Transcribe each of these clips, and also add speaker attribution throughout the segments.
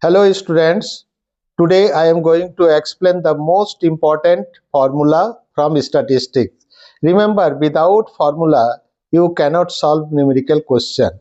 Speaker 1: Hello students, today I am going to explain the most important formula from statistics. Remember, without formula, you cannot solve numerical question.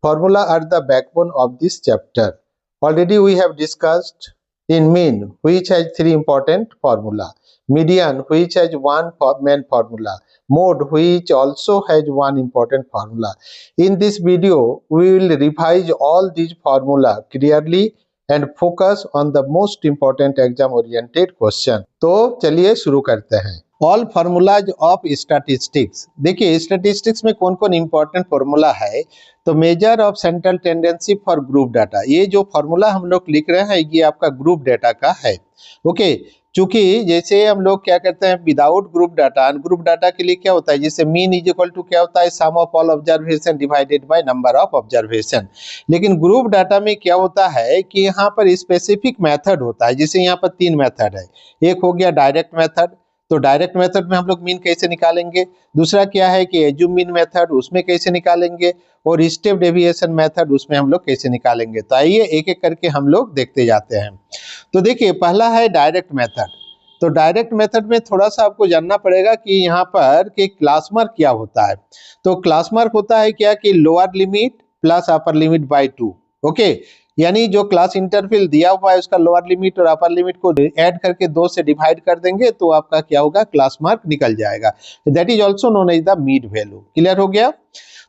Speaker 1: Formula are the backbone of this chapter. Already we have discussed in mean, which has three important formula. Median, which has one main formula. Mode, which also has one important formula. In this video, we will revise all these formula clearly and focus on the most important exam oriented question. तो चलिए शुरू करते हैं। All formulas of statistics. देखिए statistics में कौन कौन important formula है। तो measure of central tendency for group data, ये जो फार्मूला हम लोग लिख रहे हैं ये आपका ग्रुप डाटा का है। ओके, चूंकि जैसे हम लोग क्या करते हैं without group data, ungroup data के लिए क्या होता है, जैसे मीन इज इक्वल टू क्या होता है sum of all observation divided by number of observation. लेकिन ग्रुप डाटा में क्या होता है कि यहाँ पर स्पेसिफिक मेथड होता है। जैसे यहाँ पर तीन मेथड है, एक हो गया डायरेक्ट मेथड, तो डायरेक्ट मेथड में हम लोग मीन कैसे निकालेंगे। दूसरा क्या है कि एज्यूम मीन मेथड, उसमें कैसे निकालेंगे। और स्टेप डेविएशन मेथड, उसमें हम लोग कैसे निकालेंगे। तो आइए एक एक करके हम लोग देखते जाते हैं। तो देखिए पहला है डायरेक्ट मेथड। तो डायरेक्ट मेथड में थोड़ा सा आपको जानना पड़ेगा कि यहाँ पर कि क्लास मार्क क्या होता है। तो क्लास मार्क होता है क्या कि lower limit plus upper limit by 2। Okay, यानी जो क्लास इंटरवल दिया हुआ है उसका लोअर लिमिट और अपर लिमिट को ऐड करके 2 से डिवाइड कर देंगे तो आपका क्या होगा, क्लास मार्क निकल जाएगा। That is also known as the mean value. Clear हो गया।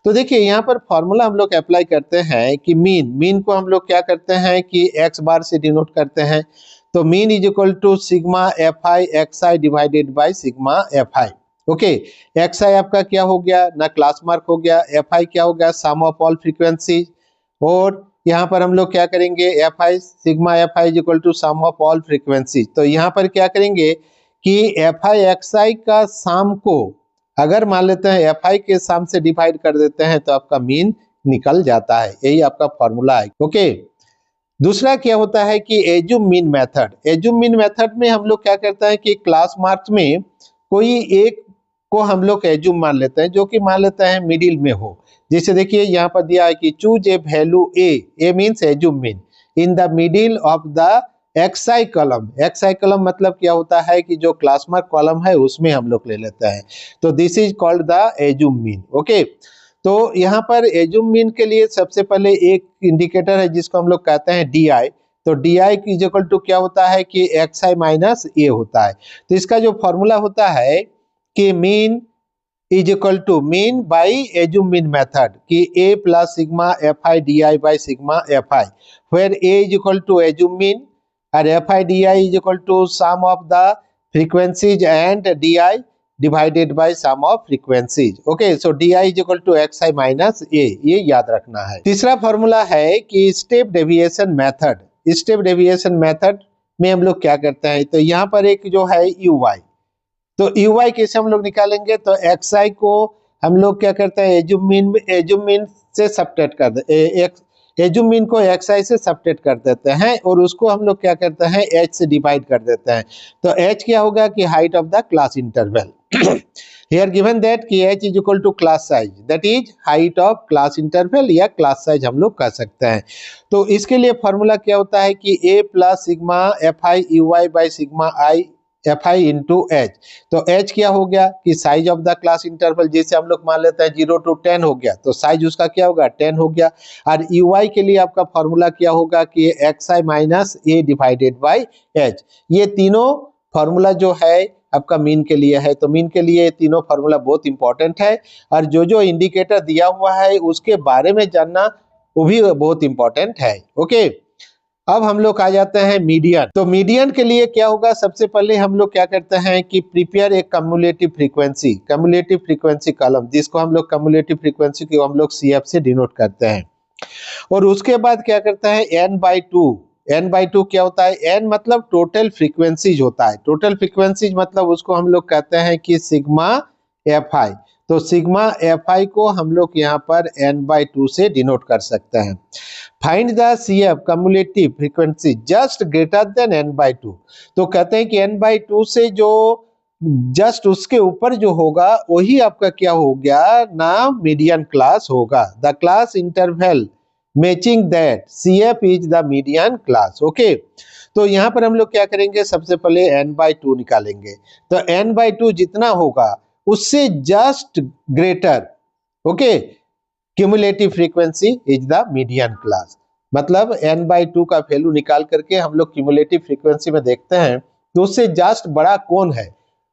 Speaker 1: तो देखिए यहाँ पर फॉर्मूला हम लोग अप्लाई करते हैं कि मीन को हम लोग क्या करते हैं कि एक्स बार से डिनोट करते हैं। तो mean is equal to sigma F i x i divided by sigma F i. Okay, x i आपका क्या हो गया ना, क्लास मार्क हो गया। एफ आई क्या हो गया, सम ऑफ ऑल फ्रीक्वेंसी। और यहाँ पर हम लोग क्या करेंगे, F I sigma F I is equal to sum of all frequency. तो यहाँ पर क्या करेंगे कि एफ आई एक्स आई का सम को अगर मान लेते हैं एफ आई के सम से डिवाइड कर देते हैं तो आपका मीन निकल जाता है। यही आपका फॉर्मूला है। ओके, दूसरा क्या होता है कि assume mean method. Assume mean method में हम लोग क्या करते हैं कि क्लास मार्क्स में कोई एक को हम लोग एज्यूम मान लेते हैं जो कि मान लेते हैं मिडिल में हो। जैसे देखिए यहाँ पर दिया है कि choose a value A means assume mean in the middle of the XI column. XI column मतलब क्या होता है कि जो क्लास मार्क कॉलम है उसमें हम लोग ले लेते हैं। तो this is called the assume mean. Okay, तो यहाँ पर एज्यूम मीन के लिए सबसे पहले एक इंडिकेटर है जिसको हम लोग कहते हैं डी आई। तो D I is equal to क्या होता है कि एक्स आई माइनस ए होता है। तो इसका जो फॉर्मूला होता है कि mean is equal to mean by assume mean method कि a plus sigma F i d i by sigma F i, where a is equal to assume mean और f i d I is equal to sum of the frequencies and d i divided by sum of frequencies. Okay, so d I is equal to x i minus a, ये याद रखना है। तीसरा formula है कि step deviation method. Step deviation method में हम लोग क्या करते हैं, तो यहाँ पर एक जो है यू वाई। तो यू वाई कैसे हम लोग निकालेंगे, तो एक्स आई को हम लोग क्या करते हैं एज्यूम मीन से सबट्रैक्ट कर दे, एज्यूम मीन को एक्स आई से सबट्रैक्ट कर देते हैं और उसको हम लोग क्या करते हैं एच से डिवाइड कर देते हैं। तो एच क्या होगा कि height of the class interval. Here given that कि h is equal to class size, that is height of class interval या class size हम लोग कह सकते हैं। तो इसके लिए फॉर्मूला क्या होता है कि a plus sigma F I you I by sigma I F I into H. तो h क्या हो गया कि size of the class interval, जैसे हम लोग मान लेते हैं 0 to 10 हो गया तो साइज उसका क्या होगा 10 हो गया। और यू आई के लिए आपका फॉर्मूला क्या होगा कि x i minus A divided by H. ये तीनों फॉर्मूला जो है आपका मीन के लिए है। तो मीन के लिए ये तीनों फार्मूला बहुत इंपॉर्टेंट है और जो जो इंडिकेटर दिया हुआ है उसके बारे में जानना वो भी बहुत इंपॉर्टेंट है। ओके, अब हम लोग आ जाते हैं मीडियन। तो मीडियन के लिए क्या होगा, सबसे पहले हम लोग क्या करते हैं कि प्रिपेयर एक कम्युलेटिव फ्रीक्वेंसी कॉलम, जिसको हम लोग कम्युलेटिव फ्रीक्वेंसी को हम लोग सी एफ से डिनोट करते हैं। और उसके बाद क्या करते हैं एन बाई टू क्या होता है, एन मतलब टोटल फ्रीक्वेंसीज होता है। टोटल फ्रीक्वेंसीज मतलब उसको हम लोग कहते हैं कि सिग्मा एफ आई। तो सिग्मा एफ आई को हम लोग यहाँ पर एन बाई 2 से डिनोट कर सकते हैं। Find the C F cumulative frequency just greater than N by 2। तो कहते हैं कि एन बाई 2 से जो जस्ट उसके ऊपर जो होगा वही आपका क्या हो गया ना, मीडियन क्लास होगा। The class interval matching that CF is the median class. Okay, तो यहाँ पर हम लोग क्या करेंगे, सबसे पहले n/2 निकालेंगे। तो n/2 जितना होगा उससे just greater, okay, cumulative frequency is the median class. मतलब n/2 का वैल्यू निकाल करके हम लोग क्यूमुलेटिव फ्रीक्वेंसी में देखते हैं तो उससे जस्ट बड़ा कौन है,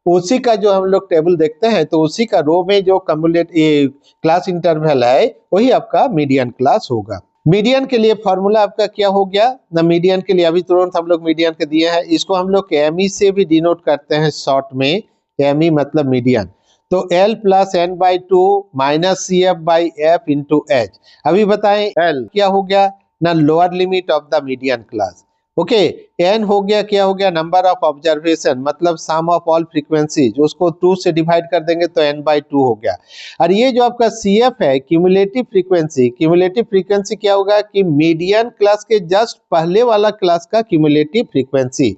Speaker 1: उसी का जो हम लोग टेबल देखते हैं तो उसी का रो में जो क्यूमुलेटिव क्लास इंटरवल है वही आपका मीडियन क्लास होगा। मीडियन के लिए फॉर्मूला आपका क्या हो गया ना, मीडियन के लिए अभी तुरंत हम लोग मीडियन के दिए हैं, इसको हम लोग ME से भी डिनोट करते हैं शॉर्ट में, ME मतलब मीडियन। तो L plus n/2 minus CF/F into H। अभी बताएं L क्या हो गया ना, lower limit of the median class. Okay, n हो गया, क्या हो गया, नंबर ऑफ ऑब्जर्वेशन मतलब सम ऑफ ऑल फ्रीक्वेंसी, जो उसको 2 से डिवाइड कर देंगे तो n/2 हो गया। और ये जो आपका CF है क्यूमुलेटिव फ्रीक्वेंसी, क्यूमुलेटिव फ्रीक्वेंसी क्या होगा कि मीडियन क्लास के जस्ट पहले वाला क्लास का क्यूमुलेटिव फ्रीक्वेंसी।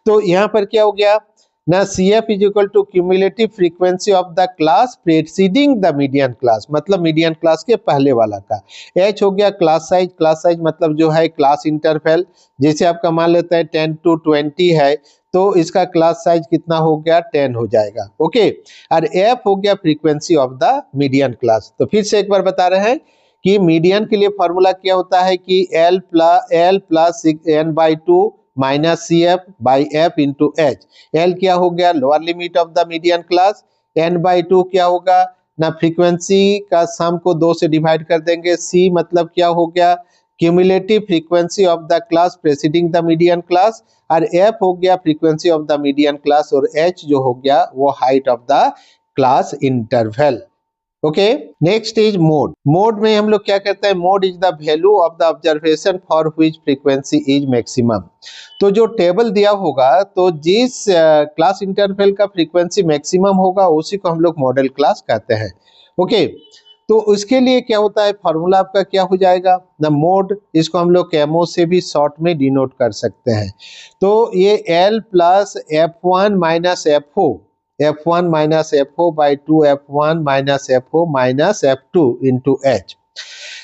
Speaker 1: तो यहाँ पर क्या हो गया ना, CF is equal to cumulative frequency of the class preceding the median class, मतलब मीडियन क्लास के पहले वाला का। H हो गया क्लास साइज, क्लास साइज मतलब जो है क्लास इंटरवल, जैसे आपका मान लेते हैं 10 to 20 है तो इसका क्लास साइज कितना हो गया, 10 हो जाएगा। ओके, और F हो गया frequency of the median class. तो फिर से एक बार बता रहे हैं कि मीडियन के लिए फॉर्मूला क्या होता है कि L plus n/2 minus CF/F into H। L क्या हो गया, lower limit of the median class, n/2 क्या होगा ना, फ्रीक्वेंसी का सम को 2 से डिवाइड कर देंगे, C मतलब क्या हो गया, cumulative frequency of the class preceding the median class, और F हो गया frequency of the median class, और H जो हो गया वो height of the class interval. Okay, next is mode. Mode में हम लोग क्या कहते हैं, mode is the value of the observation for which frequency is maximum. तो जो टेबल दिया होगा तो जिस क्लास इंटरवल का फ्रीक्वेंसी मैक्सिमम होगा उसी को हम लोग मॉडल क्लास कहते हैं। ओके, तो उसके लिए क्या होता है, फॉर्मूला आपका क्या हो जाएगा द मोड, इसको हम लोग कैमो से भी शॉर्ट में डिनोट कर सकते हैं। तो ये L plus F1 minus FO, F1 minus FO by 2 F1 minus FO minus F2 into H।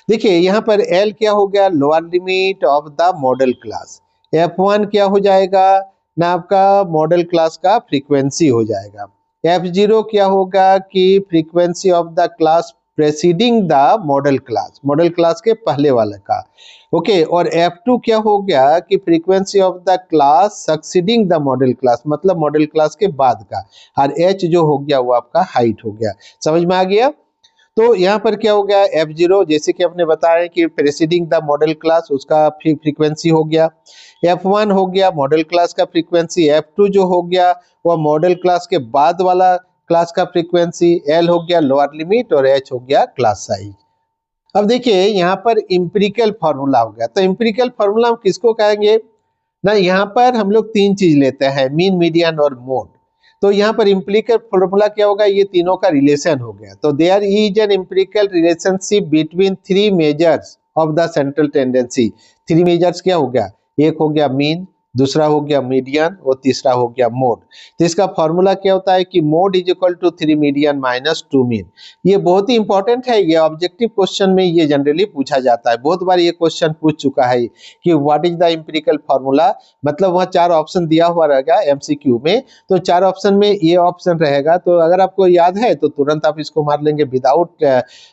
Speaker 1: देखिए यहाँ पर L क्या हो गया, lower limit of the model class, F1 क्या हो जाएगा ना, आपका मॉडल क्लास का फ्रीक्वेंसी हो जाएगा, F0 क्या होगा कि frequency of the class preceding the model class, model class के पहले वाले का। ओके, और F2 क्या हो गया कि frequency of the class succeeding the model class, मतलब मॉडल क्लास के बाद का, और H जो हो गया वो आपका हाइट हो गया। समझ में आ गया। तो यहाँ पर क्या हो गया, F0 जैसे कि आपने बताया कि प्रेसिडिंग द मॉडल क्लास उसका फ्रीक्वेंसी हो गया, F1 हो गया मॉडल क्लास का फ्रीक्वेंसी, F2 जो हो गया वह मॉडल क्लास के बाद वाला क्लास का फ्रीक्वेंसी, L हो गया लोअर लिमिट और H हो गया क्लास साइज। अब देखिए यहाँ पर इंपेरिकल फार्मूला हो गया, तो इंपेरिकल फार्मूला हम किसको कहेंगे ना, यहाँ पर हम लोग 3 चीज लेते हैं, मीन मीडियन और मोड। तो यहाँ पर इंपेरिकल फार्मूला क्या होगा, ये तीनों का रिलेशन हो गया। तो there is an empirical relationship between 3 measures of the central tendency. 3 measures क्या हो गया, एक हो गया मीन, दूसरा हो गया मीडियन और तीसरा हो गया मोड। तो इसका फॉर्मूला क्या होता है कि mode is equal to 3 median minus 2 mean. ये बहुत ही इंपॉर्टेंट है, ये ऑब्जेक्टिव क्वेश्चन में ये जनरली पूछा जाता है, बहुत बार ये क्वेश्चन पूछ चुका है कि what is the empirical formula, मतलब वहाँ 4 ऑप्शन दिया हुआ रहेगा MCQ में, तो 4 ऑप्शन में ये ऑप्शन रहेगा। तो अगर आपको याद है तो तुरंत आप इसको मार लेंगे विदाउट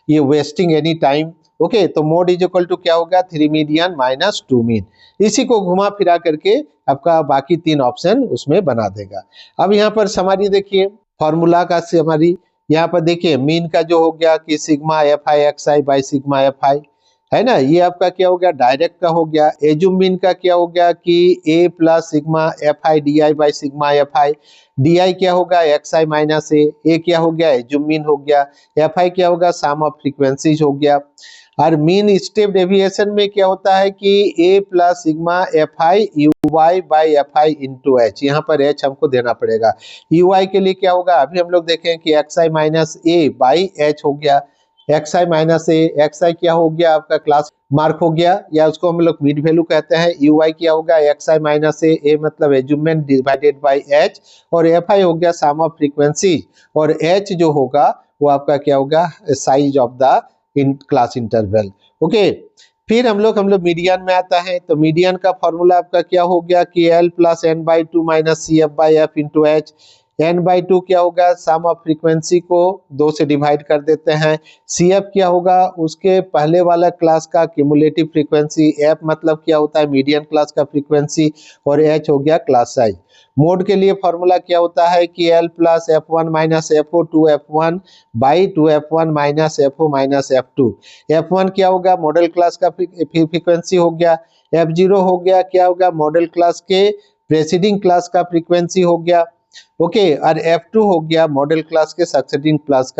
Speaker 1: ये वेस्टिंग एनी टाइम। ओके, तो मोड इज इक्वल टू क्या होगा, 3 मीडियन माइनस 2 मीन। इसी को घुमा फिरा करके आपका बाकी 3 ऑप्शन उसमें बना देगा। अब यहाँ पर समरी देखिए, फॉर्मूला का समरी यहाँ पर देखिए, मीन का जो हो गया कि sigma FI XI by sigma FI है ना, ये आपका क्या हो गया, डायरेक्ट का हो गया। एजुम मीन का क्या हो गया कि A plus sigma FI DI by sigma FI, DI क्या होगा XI माइनस A क्या हो गया, एजुम मीन हो गया, FI क्या होगा, सम ऑफ फ्रीक्वेंसीज हो गया। और मीन स्टेप डेविएशन में क्या होता है कि A plus sigma FI UY by FI into H, यहाँ पर H हमको देना पड़ेगा। UY के लिए क्या होगा, अभी हम लोग देखें कि XI minus A by H हो गया, XI माइनस A, XI क्या हो गया आपका क्लास मार्क हो गया, या उसको हम लोग मिड वैल्यू कहते हैं। UY क्या होगा XI माइनस A मतलब एजुमेंट डिवाइडेड बाई H, और FI हो गया सम ऑफ फ्रीक्वेंसी, और H जो होगा वो आपका क्या होगा, size of the in class interval. Okay, फिर हम लोग मीडियन में आता है, तो मीडियन का फॉर्मूला आपका क्या हो गया कि L plus N by two minus C F by F into H. N by two क्या होगा, सम ऑफ फ्रीक्वेंसी को 2 से डिवाइड कर देते हैं। सी एफ क्या होगा, उसके पहले वाला क्लास का क्यूमुलेटिव फ्रीक्वेंसी। एफ मतलब क्या होता है, मीडियन क्लास का फ्रीक्वेंसी। और एच हो गया क्लास साइज। मोड के लिए फॉर्मूला क्या होता है कि L plus F one minus F O two F one by two F one minus F O minus F two. F one क्या होगा, मॉडल क्लास का फ्रीक्वेंसी हो गया। एफ जीरो हो गया क्या होगा, मॉडल क्लास के प्रेसीडिंग क्लास का फ्रीक्वेंसी हो गया। ओके, और एफ टू हो गया मॉडल क्लास के सक्सेडिंग क्लास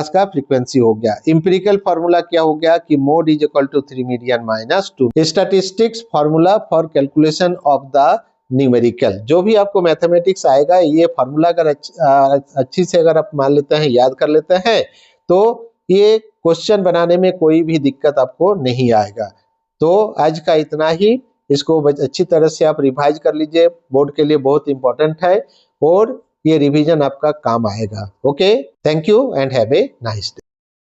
Speaker 1: का फ्रीक्वेंसी हो गया। इंपेरिकल फार्मूला क्या हो गया कि mode is equal to 3 median minus 2। Statistics formula for calculation of the numerical. जो भी आपको मैथमेटिक्स आएगा, ये फार्मूला अगर अच्छी से अगर आप मान लेते हैं, याद कर लेते हैं, तो ये क्वेश्चन बनाने में कोई भी दिक्कत आपको नहीं आएगा। तो आज का इतना ही, इसको अच्छी तरह से आप रिवाइज कर लीजिए, बोर्ड के लिए बहुत इंपॉर्टेंट है और ये रिवीजन आपका काम आएगा। Okay, thank you and have a nice day.